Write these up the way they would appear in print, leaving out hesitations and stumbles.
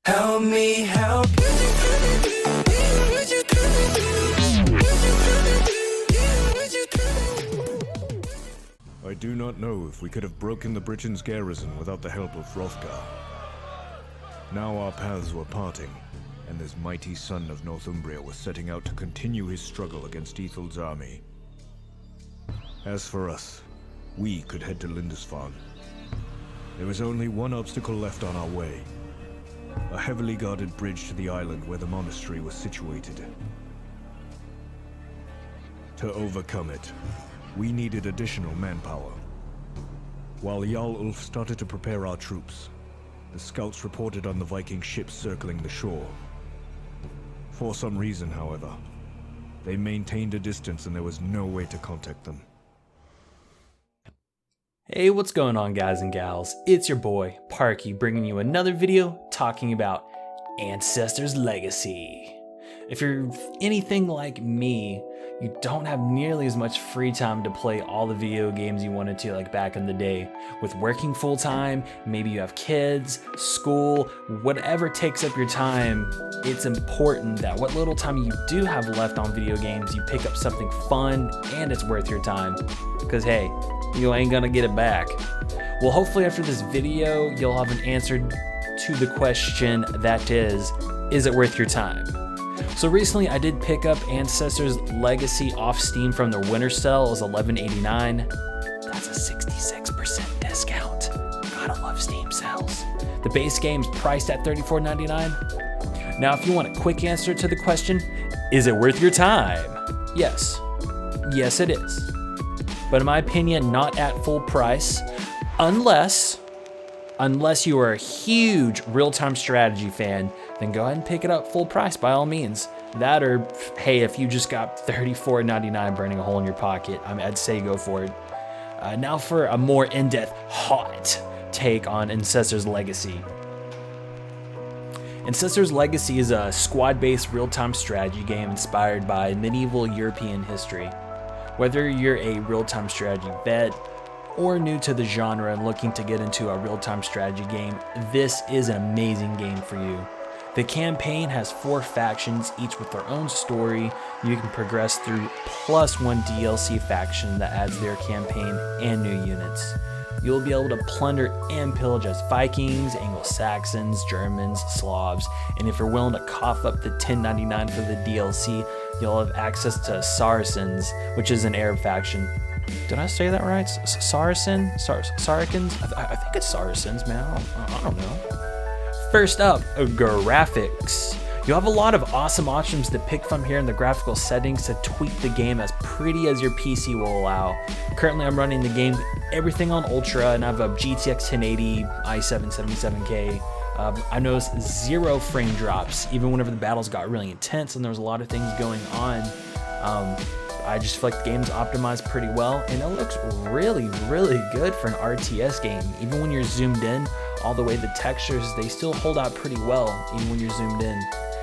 Help me help. I do not know if we could have broken the Britain's garrison without the help of Hrothgar. Now our paths were parting, and this mighty son of Northumbria was setting out to continue his struggle against Ethel's army. As for us, we could head to Lindisfarne. There was only one obstacle left on our way. A heavily guarded bridge to the island where the monastery was situated. To overcome it, we needed additional manpower. While Jarl Ulf started to prepare our troops, the scouts reported on the Viking ships circling the shore. For some reason, however, they maintained a distance and there was no way to contact them. Hey, what's going on, guys and gals? It's your boy, Parky, bringing you another video talking about Ancestors Legacy. If you're anything like me, you don't have nearly as much free time to play all the video games you wanted to like back in the day. With working full time, maybe you have kids, school, whatever takes up your time, it's important that what little time you do have left on video games, you pick up something fun and it's worth your time. Because hey, you ain't gonna get it back. Well, hopefully after this video, you'll have an answer to the question that is it worth your time? So recently I did pick up Ancestors Legacy off Steam from their winter sale. It was $11.89. That's a 66% discount. Gotta love Steam sales. The base game's priced at $34.99. Now, if you want a quick answer to the question, is it worth your time? Yes. Yes, it is. But in my opinion, not at full price, unless you are a huge real-time strategy fan, then go ahead and pick it up full price by all means. That or, hey, if you just got $34.99 burning a hole in your pocket, I'd say go for it. Now for a more in-depth, hot take on Ancestors Legacy. Ancestors Legacy is a squad-based real-time strategy game inspired by medieval European history. Whether you're a real-time strategy vet or new to the genre and looking to get into a real-time strategy game, this is an amazing game for you. The campaign has 4 factions, each with their own story. You can progress through plus 1 DLC faction that adds their campaign and new units. You'll be able to plunder and pillage as Vikings, Anglo-Saxons, Germans, Slavs, and if you're willing to cough up the $10.99 for the DLC, you'll have access to Saracens, which is an Arab faction. Did I say that right? Saracens? I think it's Saracens, man. I don't know. First up, graphics. You'll have a lot of awesome options to pick from here in the graphical settings to tweak the game as pretty as your PC will allow. Currently, I'm running the game everything on Ultra, and I have a GTX 1080 i7 77K. I noticed 0 frame drops, even whenever the battles got really intense and there was a lot of things going on. I just feel like the game's optimized pretty well, and it looks really, really good for an RTS game. Even when you're zoomed in, all the way the textures, they still hold out pretty well, even when you're zoomed in.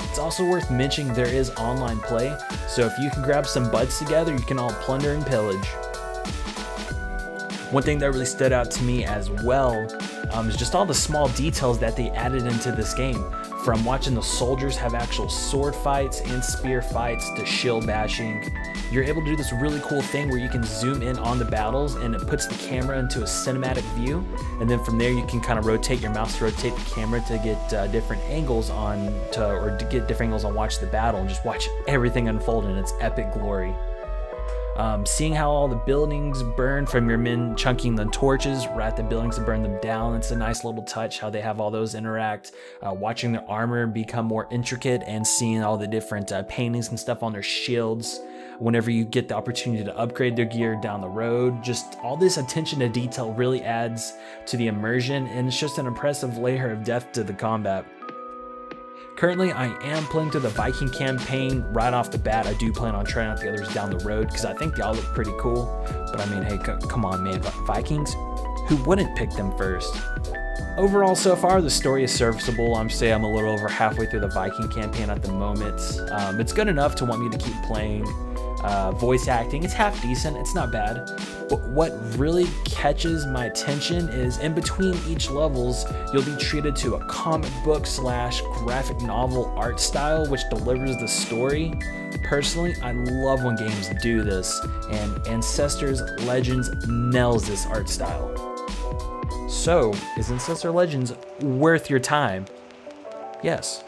It's also worth mentioning there is online play, so if you can grab some buds together, you can all plunder and pillage. One thing that really stood out to me as well is just all the small details that they added into this game. From watching the soldiers have actual sword fights and spear fights to shield bashing, you're able to do this really cool thing where you can zoom in on the battles and it puts the camera into a cinematic view, and then from there you can kind of rotate your mouse to rotate the camera to get different angles on watch the battle and just watch everything unfold in its epic glory. Seeing how all the buildings burn from your men chunking the torches right at the buildings to burn them down, it's a nice little touch how they have all those interact. Watching their armor become more intricate and seeing all the different paintings and stuff on their shields whenever you get the opportunity to upgrade their gear down the road. Just all this attention to detail really adds to the immersion, and it's just an impressive layer of depth to the combat. Currently, I am playing through the Viking campaign right off the bat. I do plan on trying out the others down the road because I think they all look pretty cool. But I mean, hey, come on, man. Vikings? Who wouldn't pick them first? Overall, so far, the story is serviceable. I'm a little over halfway through the Viking campaign at the moment. It's good enough to want me to keep playing. Voice acting, it's half decent, it's not bad. But what really catches my attention is in between each levels, you'll be treated to a comic book / graphic novel art style which delivers the story. Personally, I love when games do this, and Ancestors Legends nails this art style. So, is Ancestor Legends worth your time? Yes.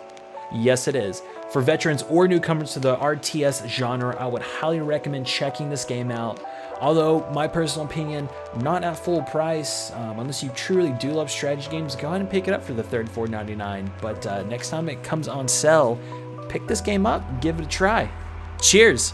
Yes, it is. For veterans or newcomers to the RTS genre, I would highly recommend checking this game out. Although, my personal opinion, not at full price. Unless you truly do love strategy games, go ahead and pick it up for the $34.99. But next time it comes on sale, pick this game up and give it a try. Cheers!